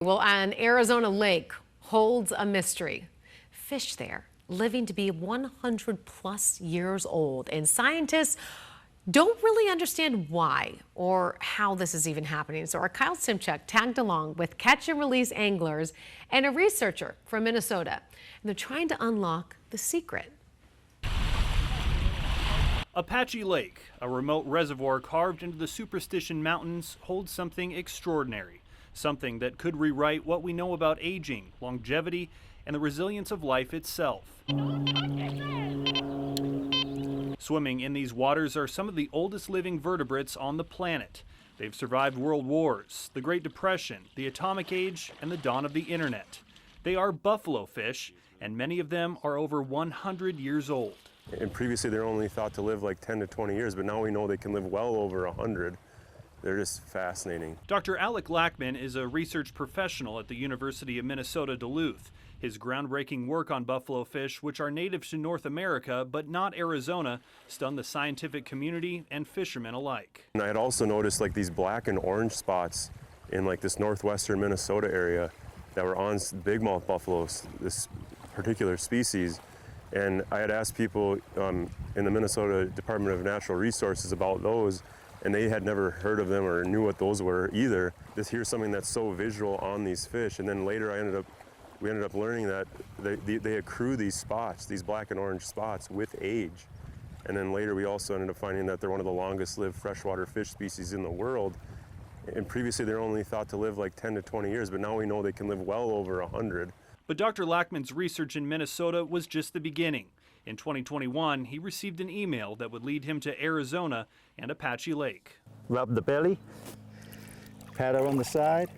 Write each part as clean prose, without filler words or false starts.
Well, an Arizona lake holds a mystery. Fish there living to be 100 plus years old, and scientists don't really understand why or how this is even happening. So our Kyle Simchuk tagged along with catch and release anglers and a researcher from Minnesota, and they're trying to unlock the secret. Apache Lake, a remote reservoir carved into the Superstition Mountains, holds something extraordinary, something that could rewrite what we know about aging, longevity, and the resilience of life itself. Swimming in these waters are some of the oldest living vertebrates on the planet. They've survived world wars, the Great Depression, the Atomic Age, and the dawn of the Internet. They are buffalo fish, and many of them are over 100 years old. And previously they were only thought to live like 10 to 20 years, but now we know they can live well over 100. They're just fascinating. Dr. Alec Lackman is a research professional at the University of Minnesota Duluth. His groundbreaking work on buffalo fish, which are native to North America but not Arizona, stunned the scientific community and fishermen alike. And I had also noticed like these black and orange spots in like this northwestern Minnesota area that were on bigmouth buffaloes, this particular species. And I had asked people in the Minnesota Department of Natural Resources about those, and they had never heard of them or knew what those were either. Just hear something that's so visual on these fish, and then later we ended up learning that they accrue these spots, these black and orange spots, with age. And then later we also ended up finding that they're one of the longest lived freshwater fish species in the world. And previously they were only thought to live like 10 to 20 years, but now we know they can live well over 100. But Dr. Lackman's research in Minnesota was just the beginning. In 2021, he received an email that would lead him to Arizona and Apache Lake. Rub the belly, pat her on the side.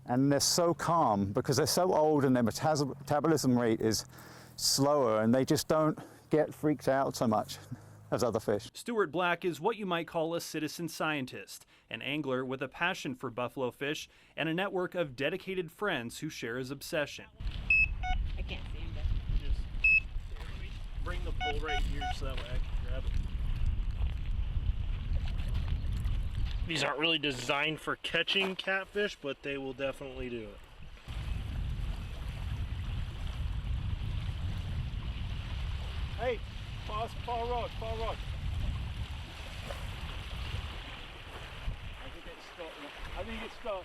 And they're so calm because they're so old and their metabolism rate is slower, and they just don't get freaked out so much as other fish. Stuart Black is what you might call a citizen scientist, an angler with a passion for buffalo fish and a network of dedicated friends who share his obsession. I can't see him, but just bring the pole right here so that way I can grab it. These aren't really designed for catching catfish, but they will definitely do it. Hey, far rod. I think it's stuck.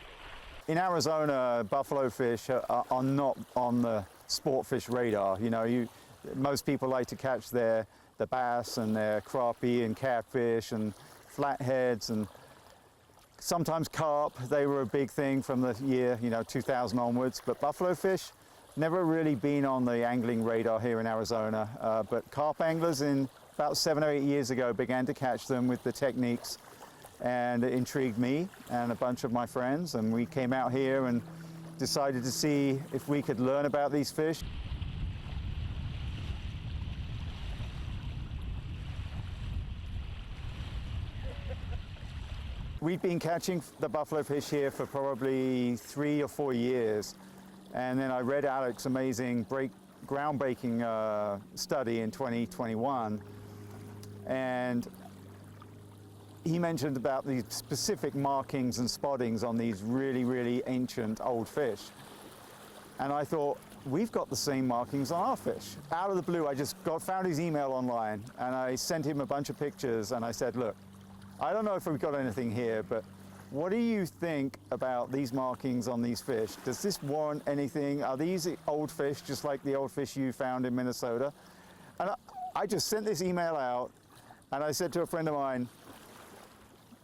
In Arizona, buffalo fish are not on the sport fish radar. You know, most people like to catch the bass and their crappie and catfish and flatheads and sometimes carp. They were a big thing from the year 2000 onwards, but buffalo fish never really been on the angling radar here in Arizona. But carp anglers in about 7 or 8 years ago began to catch them with the techniques, and it intrigued me and a bunch of my friends, and we came out here and decided to see if we could learn about these fish. We'd been catching the buffalo fish here for probably 3 or 4 years, and then I read Alec's amazing groundbreaking study in 2021, and he mentioned about these specific markings and spottings on these really, really ancient old fish. And I thought, we've got the same markings on our fish. Out of the blue, I just found his email online, and I sent him a bunch of pictures, and I said, look, I don't know if we've got anything here, but what do you think about these markings on these fish? Does this warrant anything? Are these old fish just like the old fish you found in Minnesota? And I just sent this email out, and I said to a friend of mine,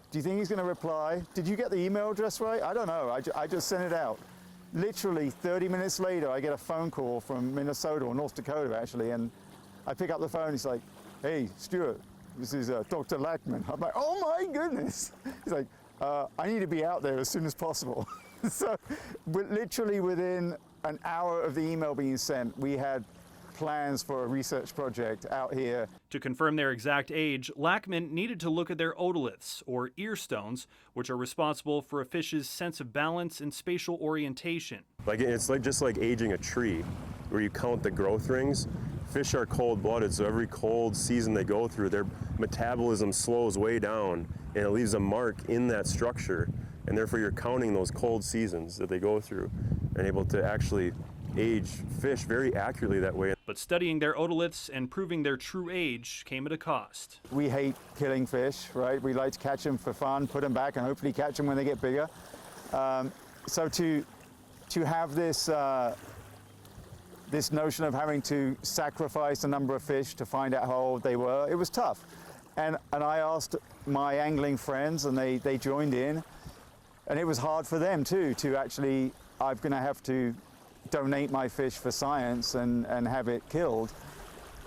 do you think he's going to reply? Did you get the email address right? I don't know. I just sent it out. Literally 30 minutes later, I get a phone call from Minnesota, or North Dakota actually, and I pick up the phone. He's like, hey, Stuart, this is Dr. Lackman. I'm like, oh my goodness. He's like, I need to be out there as soon as possible. So literally within an hour of the email being sent, we had plans for a research project out here. To confirm their exact age, Lackman needed to look at their otoliths, or ear stones, which are responsible for a fish's sense of balance and spatial orientation. It's just like aging a tree, where you count the growth rings. Fish are cold-blooded, so every cold season they go through, their metabolism slows way down, and it leaves a mark in that structure. And therefore you're counting those cold seasons that they go through and able to actually age fish very accurately that way. But studying their otoliths and proving their true age came at a cost. We hate killing fish, right? We like to catch them for fun, put them back, and hopefully catch them when they get bigger. So to have this this notion of having to sacrifice a number of fish to find out how old they were, it was tough. And I asked my angling friends, and they joined in. And it was hard for them too, to actually, I'm gonna have to donate my fish for science and have it killed.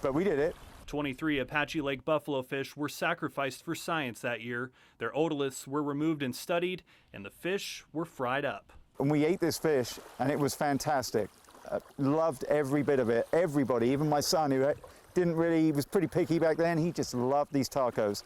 But we did it. 23 Apache Lake buffalo fish were sacrificed for science that year. Their otoliths were removed and studied, and the fish were fried up. And we ate this fish, and it was fantastic. Loved every bit of it. Everybody, even my son, who he was pretty picky back then, he just loved these tacos.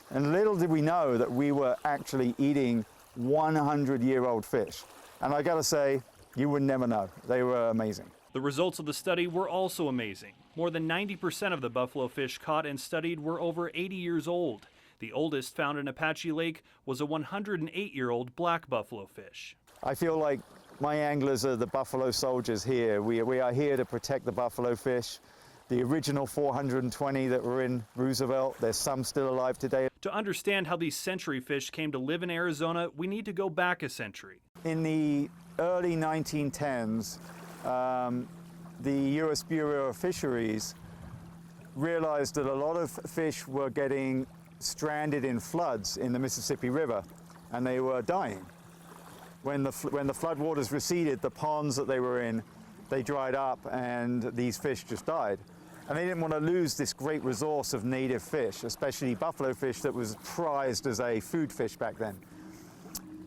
And little did we know that we were actually eating 100-year-old fish. And I gotta say, you would never know. They were amazing. The results of the study were also amazing. More than 90% of the buffalo fish caught and studied were over 80 years old. The oldest found in Apache Lake was a 108-year-old black buffalo fish. I feel like my anglers are the buffalo soldiers here. We are here to protect the buffalo fish. The original 420 that were in Roosevelt, there's some still alive today. To understand how these century fish came to live in Arizona, we need to go back a century. In the early 1910s, the U.S. Bureau of Fisheries realized that a lot of fish were getting stranded in floods in the Mississippi River, and they were dying. When the floodwaters receded, the ponds that they were in, they dried up, and these fish just died. And they didn't want to lose this great resource of native fish, especially buffalo fish that was prized as a food fish back then.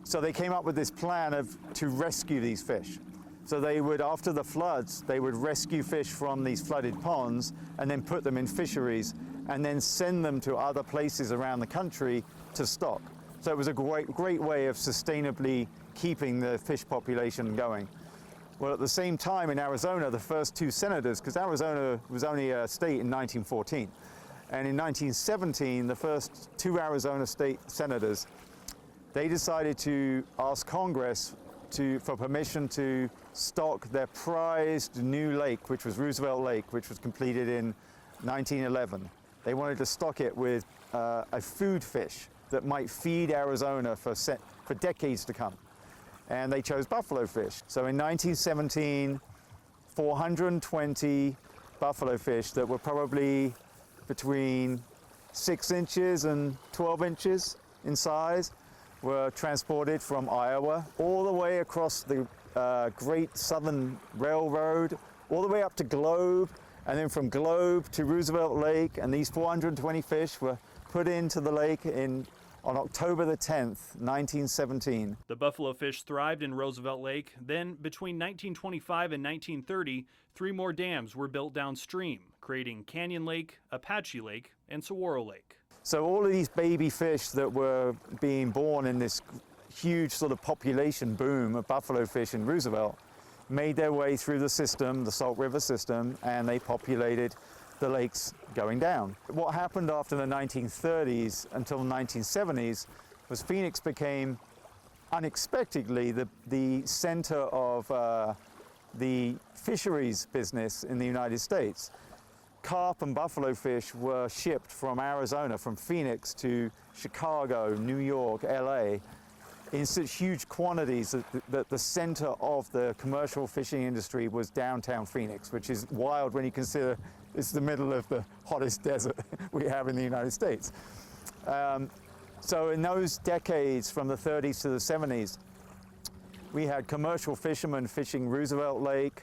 So they came up with this plan to rescue these fish. So they would, after the floods, they would rescue fish from these flooded ponds and then put them in fisheries and then send them to other places around the country to stock. So it was a great way of sustainably keeping the fish population going. Well, at the same time in Arizona, the first two senators, because Arizona was only a state in 1914, and in 1917, the first two Arizona state senators, they decided to ask Congress for permission to stock their prized new lake, which was Roosevelt Lake, which was completed in 1911. They wanted to stock it with a food fish that might feed Arizona for decades to come. And they chose buffalo fish. So in 1917, 420 buffalo fish that were probably between 6 inches and 12 inches in size were transported from Iowa all the way across the Great Southern Railroad, all the way up to Globe, and then from Globe to Roosevelt Lake. And these 420 fish were put into the lake on October the 10th, 1917. The buffalo fish thrived in Roosevelt Lake. Then, between 1925 and 1930, 3 more dams were built downstream, creating Canyon Lake, Apache Lake, and Saguaro Lake. So all of these baby fish that were being born in this huge sort of population boom of buffalo fish in Roosevelt made their way through the system, the Salt River system, and they populated the lakes going down. What happened after the 1930s until the 1970s was Phoenix became unexpectedly the center of the fisheries business in the United States. Carp and buffalo fish were shipped from Arizona, from Phoenix to Chicago, New York, LA, in such huge quantities that the center of the commercial fishing industry was downtown Phoenix, which is wild when you consider it's the middle of the hottest desert we have in the United States. So in those decades, from the 30s to the 70s, we had commercial fishermen fishing Roosevelt Lake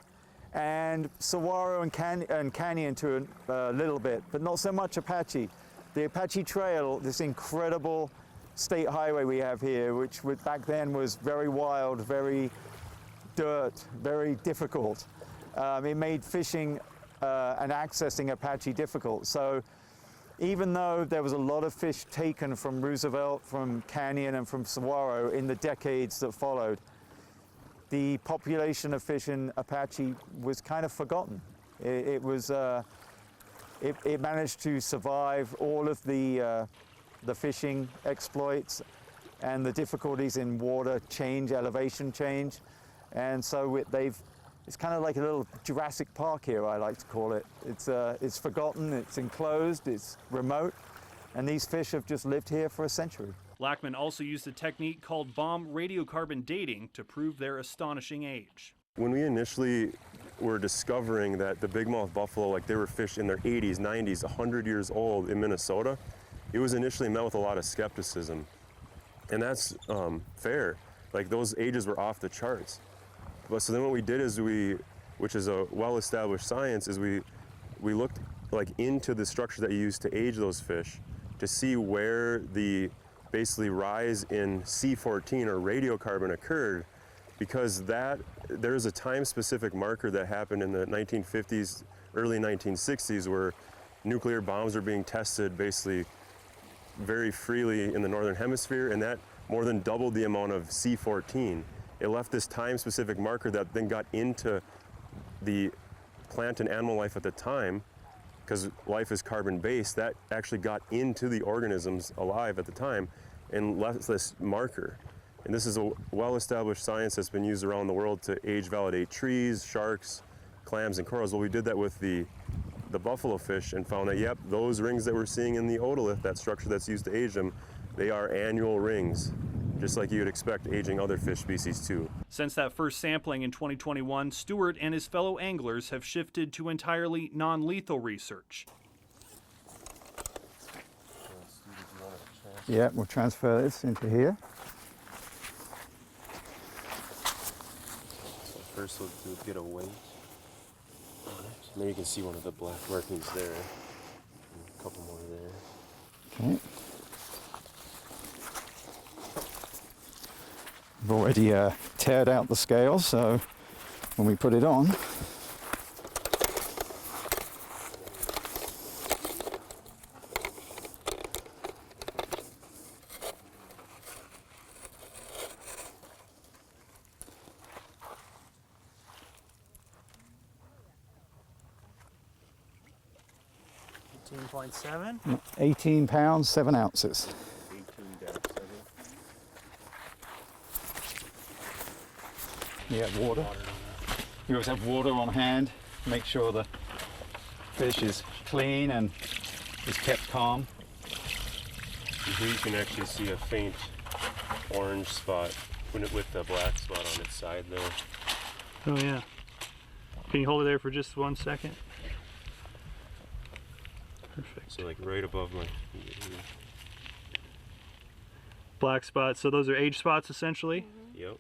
and Saguaro and Canyon to a little bit, but not so much Apache. The Apache Trail, this incredible state highway we have here, which back then was very wild, very dirt, very difficult. It made fishing and accessing Apache difficult. So even though there was a lot of fish taken from Roosevelt, from Canyon, and from Saguaro in the decades that followed, the population of fish in Apache was kind of forgotten. It managed to survive all of the fishing exploits, and the difficulties in water change, elevation change. And so it's kind of like a little Jurassic Park here, I like to call it. It's forgotten, it's enclosed, it's remote, and these fish have just lived here for a century. Lackman also used a technique called bomb radiocarbon dating to prove their astonishing age. When we initially were discovering that the bigmouth buffalo, like they were fish in their 80s, 90s, 100 years old in Minnesota, it was initially met with a lot of skepticism. And that's fair. Like those ages were off the charts. But so then what we did is which is a well-established science, is we looked like into the structure that you use to age those fish to see where the basically rise in C14 or radiocarbon occurred, because there's a time-specific marker that happened in the 1950s, early 1960s, where nuclear bombs are being tested basically very freely in the northern hemisphere, and that more than doubled the amount of C14. It left this time-specific marker that then got into the plant and animal life at the time, because life is carbon-based, that actually got into the organisms alive at the time and left this marker. And this is a well-established science that's been used around the world to age validate trees, sharks, clams, and corals. Well, we did that with the buffalo fish and found that, yep, those rings that we're seeing in the otolith, that structure that's used to age them, they are annual rings, just like you'd expect aging other fish species too. Since that first sampling in 2021, Stewart and his fellow anglers have shifted to entirely non-lethal research. Yeah, we'll transfer this into here. So first we'll get a weight on it. And then you can see one of the black markings there. And a couple more there. Okay. I've already teared out the scale, so when we put it on, $18.7. 18 pounds, 7 ounces. 18-7. You have water. You always have water on hand. Make sure the fish is clean and is kept calm. Here you can actually see a faint orange spot with the black spot on its side there. Oh yeah. Can you hold it there for just 1 second? Perfect. So like right above my Black spots. So those are age spots essentially? Yep.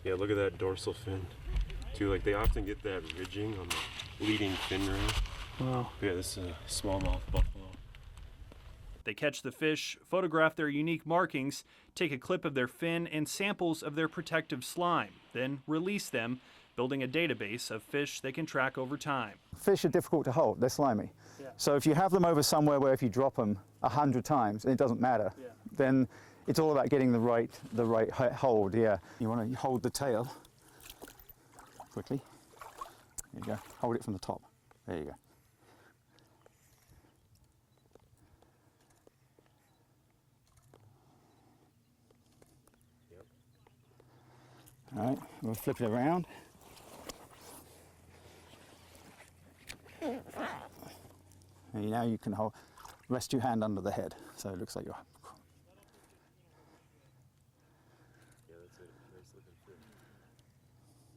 Yeah, look at that dorsal fin too. Like they often get that ridging on the leading fin ring. Wow. Yeah, this is a smallmouth buffalo. They catch the fish, photograph their unique markings, take a clip of their fin and samples of their protective slime, then release them, building a database of fish they can track over time. Fish are difficult to hold, they're slimy. Yeah. So if you have them over somewhere where if you drop them 100 times, and it doesn't matter, then it's all about getting the right hold, yeah. You want to hold the tail quickly. There you go, hold it from the top. There you go. All right, we'll flip it around. And now you can rest your hand under the head, so it looks like you're. Yeah, that's it. Nice looking fish.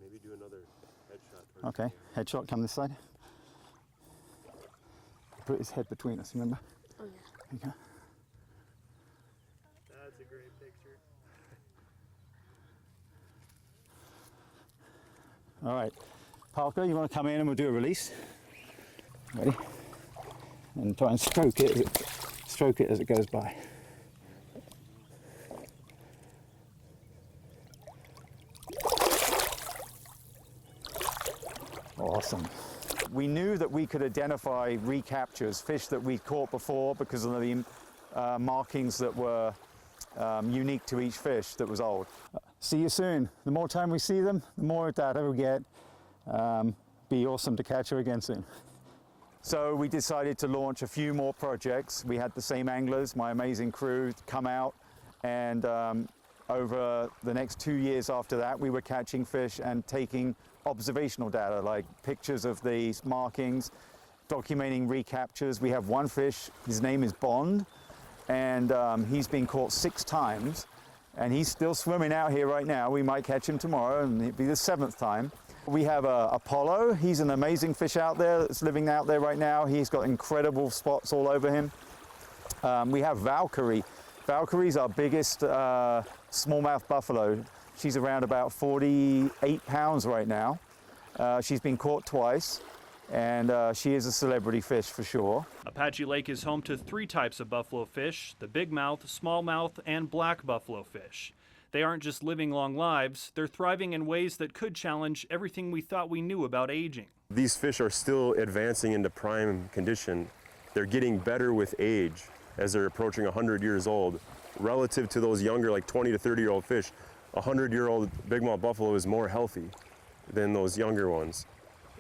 Maybe do another headshot. Okay, headshot, come this side. Put his head between us, remember? Oh, yeah. There you go. That's a great picture. All right, Parker, you want to come in and we'll do a release? Ready? And try and stroke it as it goes by. Awesome. We knew that we could identify recaptures, fish that we'd caught before because of the markings that were unique to each fish that was old. See you soon. The more time we see them, the more data we get. Be awesome to catch her again soon. So we decided to launch a few more projects. We had the same anglers, my amazing crew, come out And over the next 2 years after that, we were catching fish and taking observational data, like pictures of these markings, documenting recaptures. We have one fish, his name is Bond, and he's been caught 6 times, and he's still swimming out here right now. We might catch him tomorrow, and it'll be the 7th time. We have Apollo. He's an amazing fish out there that's living out there right now. He's got incredible spots all over him. We have Valkyrie. Valkyrie's our biggest smallmouth buffalo. She's around about 48 pounds right now. She's been caught twice, and she is a celebrity fish for sure. Apache Lake is home to 3 types of buffalo fish: the bigmouth, smallmouth, and black buffalo fish. They aren't just living long lives, they're thriving in ways that could challenge everything we thought we knew about aging. These fish are still advancing into prime condition. They're getting better with age as they're approaching 100 years old. Relative to those younger, like 20 to 30-year-old fish, a 100-year-old bigmouth buffalo is more healthy than those younger ones.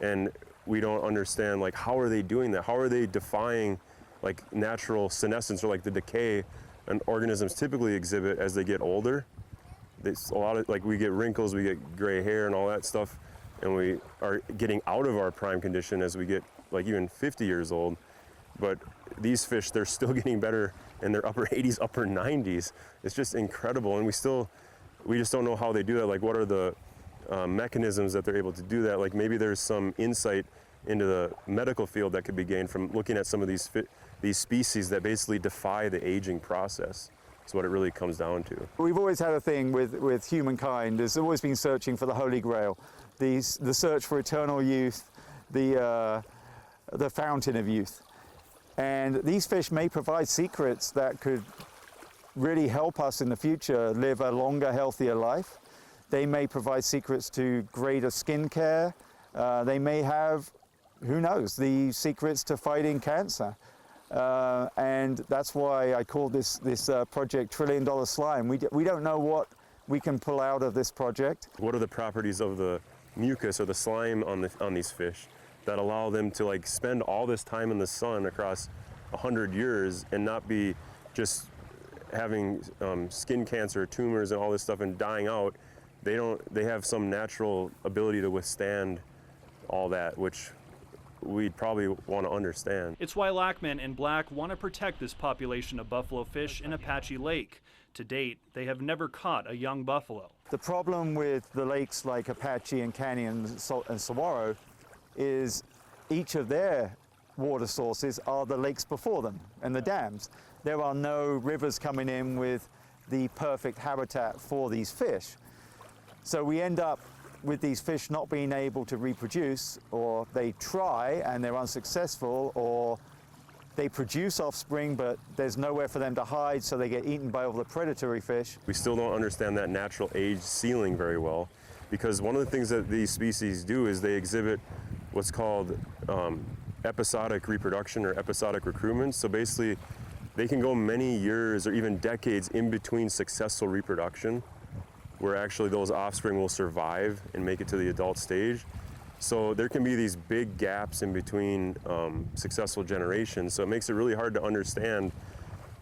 And we don't understand, like, how are they doing that? How are they defying like natural senescence, or like the decay and organisms typically exhibit as they get older? It's a lot of, like, we get wrinkles, we get gray hair and all that stuff, and we are getting out of our prime condition as we get like even 50 years old. But these fish, they're still getting better in their upper 80s, upper 90s. It's just incredible, and we just don't know how they do that. Like, what are the mechanisms that they're able to do that? Like, maybe there's some insight into the medical field that could be gained from looking at some of these species that basically defy the aging process. That's what it really comes down to. We've always had a thing with humankind. There's always been searching for the Holy Grail, the search for eternal youth, the fountain of youth. And these fish may provide secrets that could really help us in the future live a longer, healthier life. They may provide secrets to greater skin care. They may have, who knows, the secrets to fighting cancer. And that's why I called this project $1 Trillion Slime. We don't know what we can pull out of this project. What are the properties of the mucus or the slime on these fish that allow them to, like, spend all this time in the sun across 100 years and not be just having skin cancer, tumors, and all this stuff and dying out? They have some natural ability to withstand all that, which we'd probably want to understand. It's why Lackman and Black want to protect this population of buffalo fish in Apache Lake. To date, they have never caught a young buffalo. The problem with the lakes like Apache and Canyon and Saguaro is each of their water sources are the lakes before them and the dams. There are no rivers coming in with the perfect habitat for these fish. So we end up with these fish not being able to reproduce, or they try and they're unsuccessful, or they produce offspring but there's nowhere for them to hide, so they get eaten by all the predatory fish. We still don't understand that natural age ceiling very well, because one of the things that these species do is they exhibit what's called episodic reproduction or episodic recruitment. So basically, they can go many years or even decades in between successful reproduction, where actually those offspring will survive and make it to the adult stage. So there can be these big gaps in between successful generations. So it makes it really hard to understand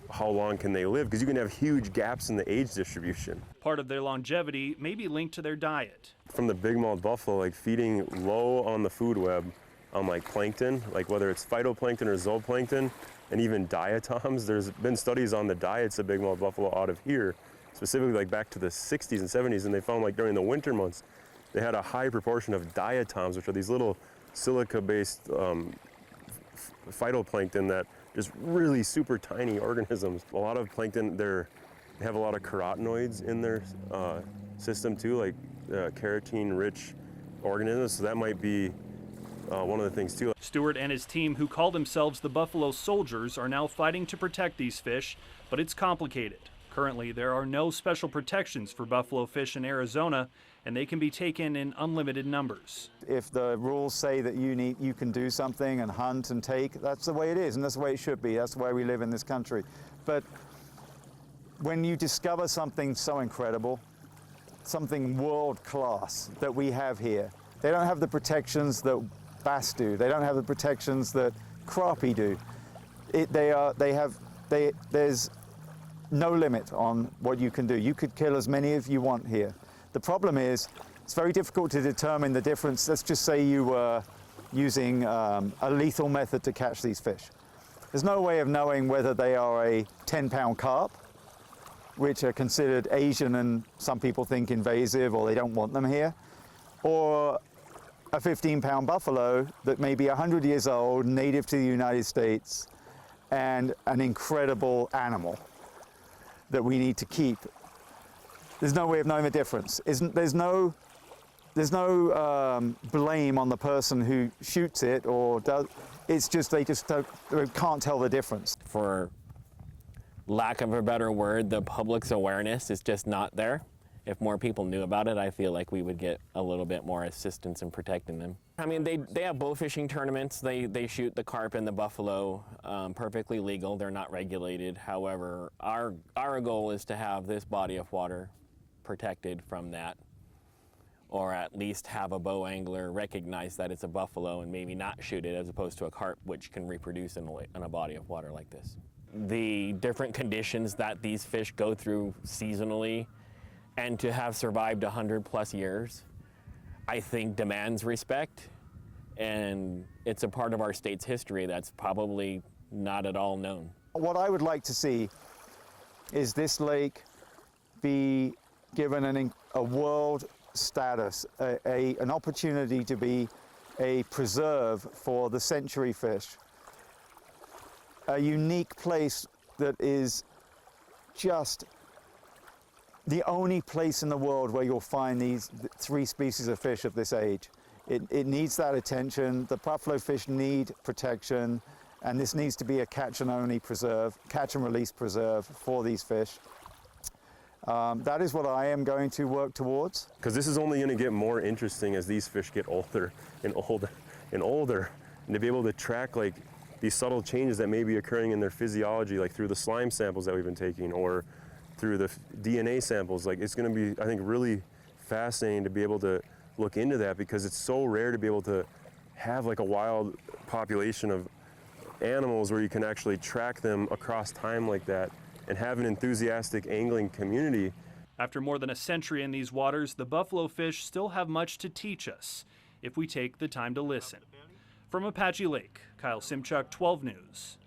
how long can they live, because you can have huge gaps in the age distribution. Part of their longevity may be linked to their diet. From the bigmouth buffalo, like feeding low on the food web on like plankton, like whether it's phytoplankton or zooplankton, and even diatoms. There's been studies on the diets of bigmouth buffalo out of here, specifically like back to the 60s and 70s, and they found like during the winter months, they had a high proportion of diatoms, which are these little silica-based phytoplankton that just really super tiny organisms. A lot of plankton, they have a lot of carotenoids in their system too, like keratin-rich organisms, so that might be one of the things too. Stewart and his team, who call themselves the Buffalo Soldiers, are now fighting to protect these fish, but it's complicated. Currently, there are no special protections for buffalo fish in Arizona, and they can be taken in unlimited numbers. If the rules say that you can do something and hunt and take, that's the way it is, and that's the way it should be. That's the way we live in this country. But when you discover something so incredible, something world-class that we have here, they don't have the protections that bass do. They don't have the protections that crappie do. There's no limit on what you can do. You could kill as many as you want here. The problem is, it's very difficult to determine the difference. Let's just say you were using a lethal method to catch these fish. There's no way of knowing whether they are a 10-pound carp, which are considered Asian and some people think invasive or they don't want them here, or a 15-pound buffalo that may be 100 years old, native to the United States, and an incredible animal that we need to keep. There's no way of knowing the difference. There's no blame on the person who shoots it or does. It's just they can't tell the difference. For lack of a better word, the public's awareness is just not there. If more people knew about it, I feel like we would get a little bit more assistance in protecting them. I mean, they have bow fishing tournaments. They shoot the carp and the buffalo, perfectly legal. They're not regulated. However, our goal is to have this body of water protected from that, or at least have a bow angler recognize that it's a buffalo and maybe not shoot it, as opposed to a carp, which can reproduce in a body of water like this. The different conditions that these fish go through seasonally, and to have survived 100+ years, I think demands respect, and it's a part of our state's history that's probably not at all known. What I would like to see is this lake be given a world status, an opportunity to be a preserve for the century fish, a unique place that is just the only place in the world where you'll find these 3 species of fish of this age. It needs that attention. The buffalo fish need protection, and this needs to be a catch and release preserve for these fish. That is what I am going to work towards. Because this is only going to get more interesting as these fish get older and older and older, and to be able to track like these subtle changes that may be occurring in their physiology, like through the slime samples that we've been taking, or through the DNA samples. Like, it's going to be, I think, really fascinating to be able to look into that, because it's so rare to be able to have like a wild population of animals where you can actually track them across time like that and have an enthusiastic angling community. After more than a century in these waters, the buffalo fish still have much to teach us if we take the time to listen. From Apache Lake, Kyle Simchuk, 12 News.